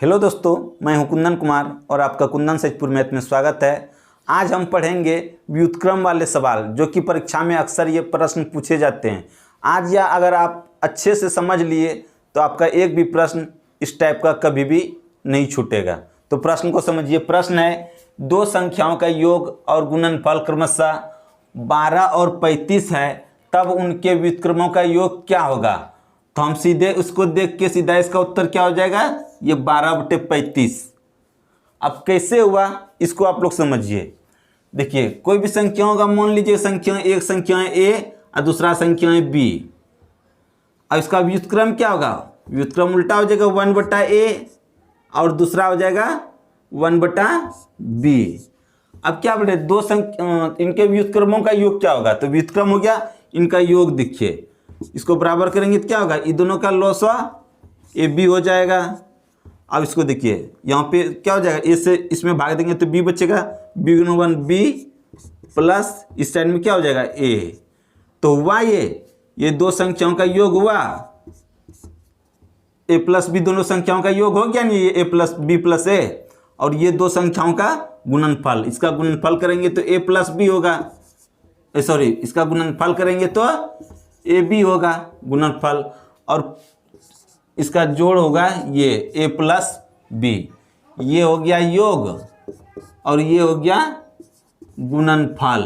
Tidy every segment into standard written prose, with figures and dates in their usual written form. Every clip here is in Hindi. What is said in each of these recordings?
हेलो दोस्तों, मैं हूं कुंदन कुमार और आपका कुंदन सचपुर मैथ में स्वागत है। आज हम पढ़ेंगे व्युत्क्रम वाले सवाल जो कि परीक्षा में अक्सर ये प्रश्न पूछे जाते हैं। आज या अगर आप अच्छे से समझ लिए तो आपका एक भी प्रश्न इस टाइप का कभी भी नहीं छूटेगा। तो प्रश्न को समझिए। प्रश्न है, दो संख्याओं का योग और गुणनफल क्रमशः 12 और 35 है, तब उनके व्युत्क्रमों का योग क्या होगा। तो हम सीधे उसको देख के सीधा इसका उत्तर क्या हो जाएगा, ये 12/35। अब कैसे हुआ इसको आप लोग समझिए। देखिए, कोई भी संख्या होगा, मान लीजिए संख्या एक संख्या है ए और दूसरा संख्या है बी। अब इसका व्युत्क्रम क्या होगा, व्युत्क्रम उल्टा हो जाएगा, 1/a और दूसरा हो जाएगा 1/b। अब क्या बोले, दो संख्या इनके व्युत्क्रमों का योग क्या होगा। तो व्युत्क्रम हो गया, इनका योग देखिए, इसको बराबर करेंगे तो क्या होगा, ये दोनों का लॉसवा ए बी हो जाएगा। अब इसको देखिए, यहाँ पे क्या हो जाएगा, ए से इसमें भाग देंगे तो बी बचेगा, बी गुना 1 बी प्लस इस साइड में क्या हो जाएगा ए। तो हुआ ये दो संख्याओं का योग हुआ, ए प्लस बी दोनों संख्याओं का योग हो गया नहीं, ये ए प्लस बी प्लस ए, और ये दो संख्याओं का गुणनफल। इसका गुणनफल करेंगे तो ए प्लस बी होगा, सॉरी इसका गुणनफल करेंगे तो ए बी होगा गुणनफल, और इसका जोड़ होगा ये ए प्लस बी। ये हो गया योग और ये हो गया गुणनफल।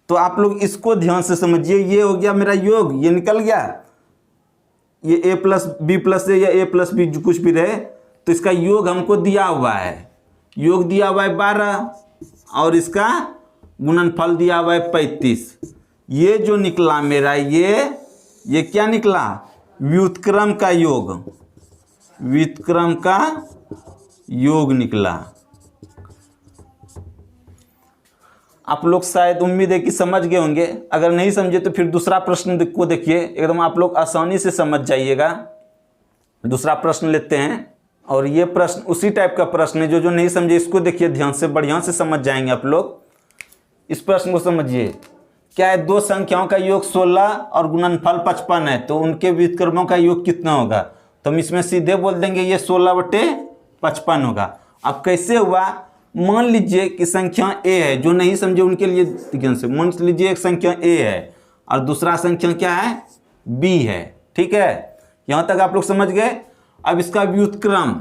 तो आप लोग इसको ध्यान से समझिए, ये हो गया मेरा योग, ये निकल गया, ये ए प्लस बी प्लस ए या ए प्लस बी जो कुछ भी रहे, तो इसका योग हमको दिया हुआ है, योग दिया हुआ है 12 और इसका गुणनफल दिया हुआ है 35। ये जो निकला मेरा ये क्या निकला, व्युत्क्रम का योग, व्युत्क्रम का योग निकला। आप लोग शायद उम्मीद है कि समझ गए होंगे। अगर नहीं समझे तो फिर दूसरा प्रश्न को देखिए, एकदम आप लोग आसानी से समझ जाइएगा। दूसरा प्रश्न लेते हैं, और ये प्रश्न उसी टाइप का प्रश्न है। जो नहीं समझे इसको देखिए ध्यान से, बढ़िया से समझ जाएंगे आप लोग। इस प्रश्न को समझिए, क्या है, दो संख्याओं का योग 16 और गुणनफल 55 है, तो उनके व्युत्क्रमों का योग कितना होगा। तो हम इसमें सीधे बोल देंगे ये 16/55 होगा। अब कैसे हुआ, मान लीजिए कि संख्या ए है, जो नहीं समझे उनके लिए ध्यान से, मान लीजिए एक संख्या ए है और दूसरा संख्या क्या है, बी है। ठीक है, यहां तक आप लोग समझ गए। अब इसका व्युत्क्रम,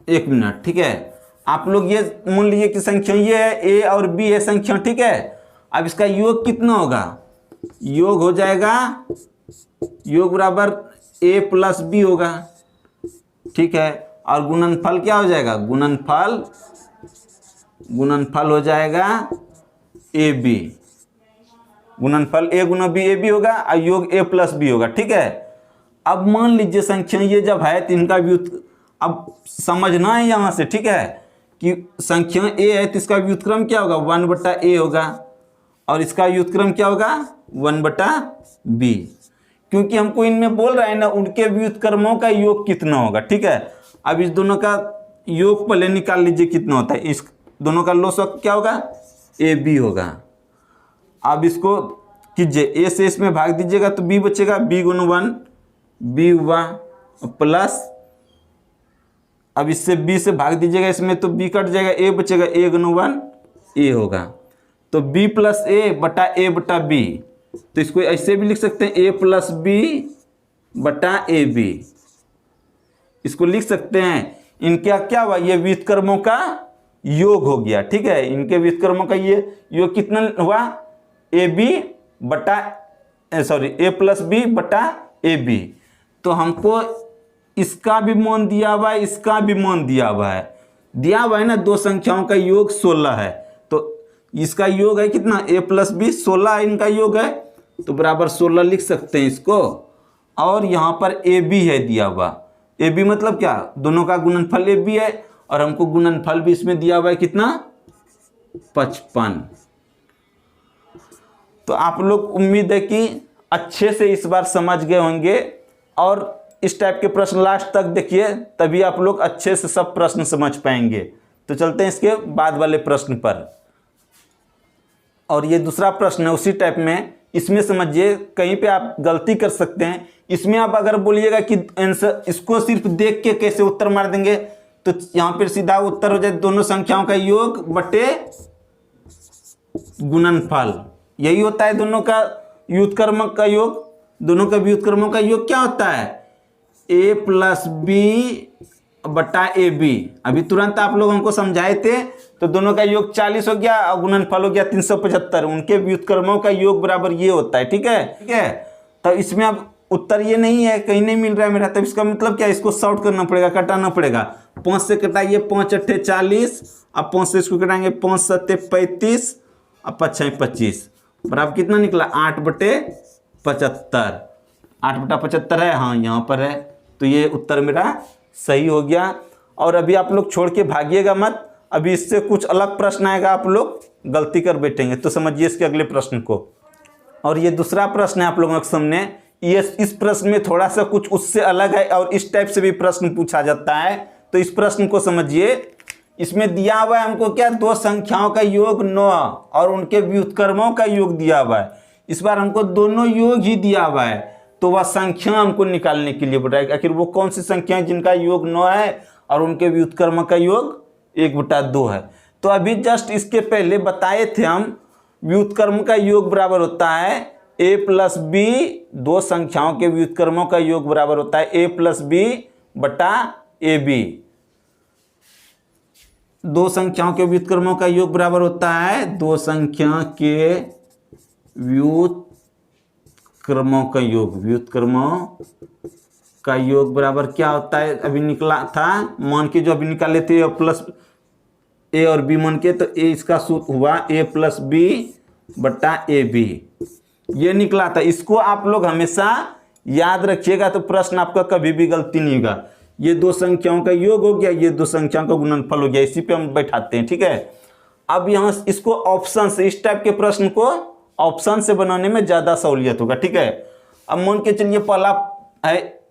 एक मिनट, ठीक है, आप लोग ये मान लीजिए कि संख्या ये है, ए और बी है संख्या, ठीक है। अब इसका योग कितना होगा, योग हो जाएगा, योग बराबर ए प्लस बी होगा, ठीक है। और गुणनफल क्या हो जाएगा, गुणनफल हो जाएगा ए बी, गुणनफल ए गुना बी ए बी होगा और योग ए प्लस बी होगा, ठीक है। अब मान लीजिए संख्या ये जब है तो इनका अब समझना है यहाँ से, ठीक है, कि संख्या ए है तो इसका व्युत्क्रम क्या होगा, 1/a होगा, और इसका व्युत्क्रम क्या होगा, 1/b। क्योंकि हमको इनमें बोल रहा है ना, उनके व्युत्क्रमों का योग कितना होगा, ठीक है। अब इस दोनों का योग पहले निकाल लीजिए कितना होता है, इस दोनों का लॉसव क्या होगा, ए बी होगा। अब इसको कीजिए, ए से इसमें भाग दीजिएगा तो बी बचेगा, बी गुना 1 बी हुआ प्लस, अब इससे b से भाग दीजिएगा इसमें तो b कट जाएगा, a बचेगा, a गुना 1 a होगा। तो b प्लस a बटा b, तो इसको ऐसे भी लिख सकते हैं, a प्लस b बटा ए बी, इसको लिख सकते हैं। इनका क्या हुआ, ये व्युत्क्रमों का योग हो गया, ठीक है। इनके व्युत्क्रमों का ये योग कितना हुआ, ए प्लस बी बटा ए बी। तो हमको इसका भी मान दिया हुआ है, इसका भी मान दिया हुआ है ना, दो संख्याओं का योग 16 है, तो इसका योग है कितना, a प्लस बी, 16 इनका योग है, तो बराबर 16 लिख सकते हैं इसको। और यहाँ पर ए बी है दिया हुआ, ए बी मतलब क्या, दोनों का गुणनफल ए बी है, और हमको गुणनफल भी इसमें दिया हुआ है कितना, 55। तो आप लोग उम्मीद है कि अच्छे से इस बार समझ गए होंगे, और इस टाइप के प्रश्न लास्ट तक देखिए, तभी आप लोग अच्छे से सब प्रश्न समझ पाएंगे। तो चलते हैं इसके बाद वाले प्रश्न पर। और ये दूसरा प्रश्न है उसी टाइप में, इसमें समझिए कहीं पे आप गलती कर सकते हैं। इसमें आप अगर बोलिएगा कि आंसर इसको सिर्फ देख के कैसे उत्तर मार देंगे, तो यहाँ पर सीधा उत्तर हो जाए दोनों संख्याओं का योग बटे गुणनफल। यही होता है दोनों का व्युत्क्रमक का योग। दोनों का व्युत्क्रमों का योग क्या होता है? a प्लस बी बटा ए बी। अभी तुरंत आप लोग हमको समझाए थे, तो दोनों का योग 40 हो गया और गुणनफल हो गया 375। उनके व्युत्क्रमों का योग बराबर ये होता है। ठीक है, ठीक है। तो इसमें अब उत्तर ये नहीं है, कहीं नहीं मिल रहा है मेरा, तब इसका मतलब क्या है? इसको शॉर्ट करना पड़ेगा, कटाना पड़ेगा। 5 से कटाइए, 5 अट्ठे 40, अब 5 से इसको कटाएंगे, 5 सत्ते 35, अब 5 25, बराबर कितना निकला? 8/75। 8/75 है, हाँ यहाँ पर है। तो ये उत्तर मेरा सही हो गया। और अभी आप लोग छोड़ के भागिएगा मत, अभी इससे कुछ अलग प्रश्न आएगा, आप लोग गलती कर बैठेंगे। तो समझिए इसके अगले प्रश्न को। और ये दूसरा प्रश्न है आप लोगों के सामने। ये इस प्रश्न में थोड़ा सा कुछ उससे अलग है और इस टाइप से भी प्रश्न पूछा जाता है। तो इस प्रश्न को समझिए। इसमें दिया हुआ है हमको क्या? दो संख्याओं का योग 9 और उनके व्युत्क्रमों का योग दिया हुआ है। इस बार हमको दोनों योग ही दिया हुआ है, तो वह संख्या हमको निकालने के लिए बताएगा आखिर वो कौन सी संख्या है जिनका योग 9 है और उनके व्युत्क्रम का योग 1/2 है। तो अभी जस्ट इसके पहले बताए थे हम, व्युत्क्रम का योग बराबर होता है a प्लस बी। दो संख्याओं के व्युत्क्रमों का योग बराबर होता है a प्लस बी बटा ए बी। दो संख्याओं के व्युत्क्रमों का योग बराबर होता है दो संख्या के व्युत्क्रमों का योग। व्युत्क्रमों का योग बराबर क्या होता है? अभी निकला था, मान के जो अभी निकाले थे प्लस ए और बी मान के, तो ए इसका सूत्र हुआ a प्लस बी बटा ए बी। ये निकला था। इसको आप लोग हमेशा याद रखिएगा, तो प्रश्न आपका कभी भी गलती नहीं होगा। ये दो संख्याओं का योग हो गया, ये दो संख्याओं का गुणनफल हो गया, इसी पे हम बैठाते हैं। ठीक है, अब यहाँ इसको ऑप्शन से, इस टाइप के प्रश्न को ऑप्शन से बनाने में ज़्यादा सहूलियत होगा। ठीक है, अब मान के चलिए पहला है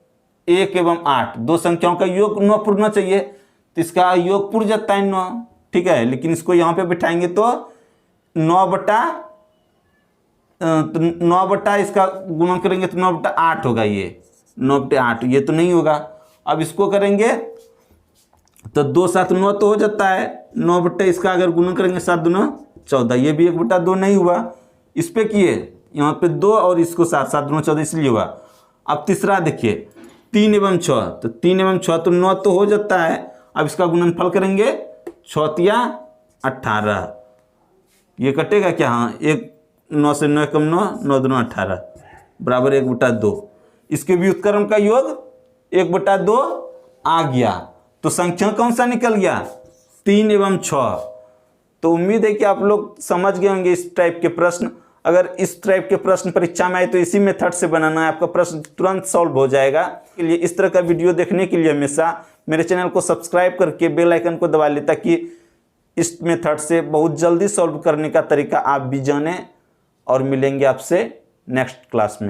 1 एवं 8, दो संख्याओं का योग 9 पूर्ना चाहिए, तो इसका योग पूर जाता है 9। ठीक है, लेकिन इसको यहाँ पे बिठाएंगे तो 9 बटा इसका गुणन करेंगे तो 9/8 होगा। ये 9/8 ये तो नहीं होगा। अब इसको करेंगे तो 2 7 9 तो हो जाता है। 9 बट्टे इसका अगर गुणन करेंगे 7 दूना 14, ये भी 1/2 नहीं हुआ। इस पे किए यहाँ पे 2 और इसको 7 7 दूना 14 इसलिए हुआ। अब तीसरा देखिए 3 एवं 6, तो 3 एवं 6 तो 9 तो हो जाता है। अब इसका गुणनफल करेंगे 6 या 18, ये कटेगा क्या? हाँ, 9 से 9 कम 9, 9 दूना 18 बराबर 1/2। इसके व्युत्क्रम का योग 1/2 आ गया, तो संख्या कौन सा निकल गया? 3 एवं 6। तो उम्मीद है कि आप लोग समझ गए होंगे इस टाइप के प्रश्न। अगर इस टाइप के प्रश्न परीक्षा में आए तो इसी मेथड से बनाना है, आपका प्रश्न तुरंत सॉल्व हो जाएगा। के लिए इस तरह का वीडियो देखने के लिए हमेशा मेरे चैनल को सब्सक्राइब करके बेल आइकन को दबा लें, ताकि इस मेथड से बहुत जल्दी सॉल्व करने का तरीका आप भी जानें। और मिलेंगे आपसे नेक्स्ट क्लास में।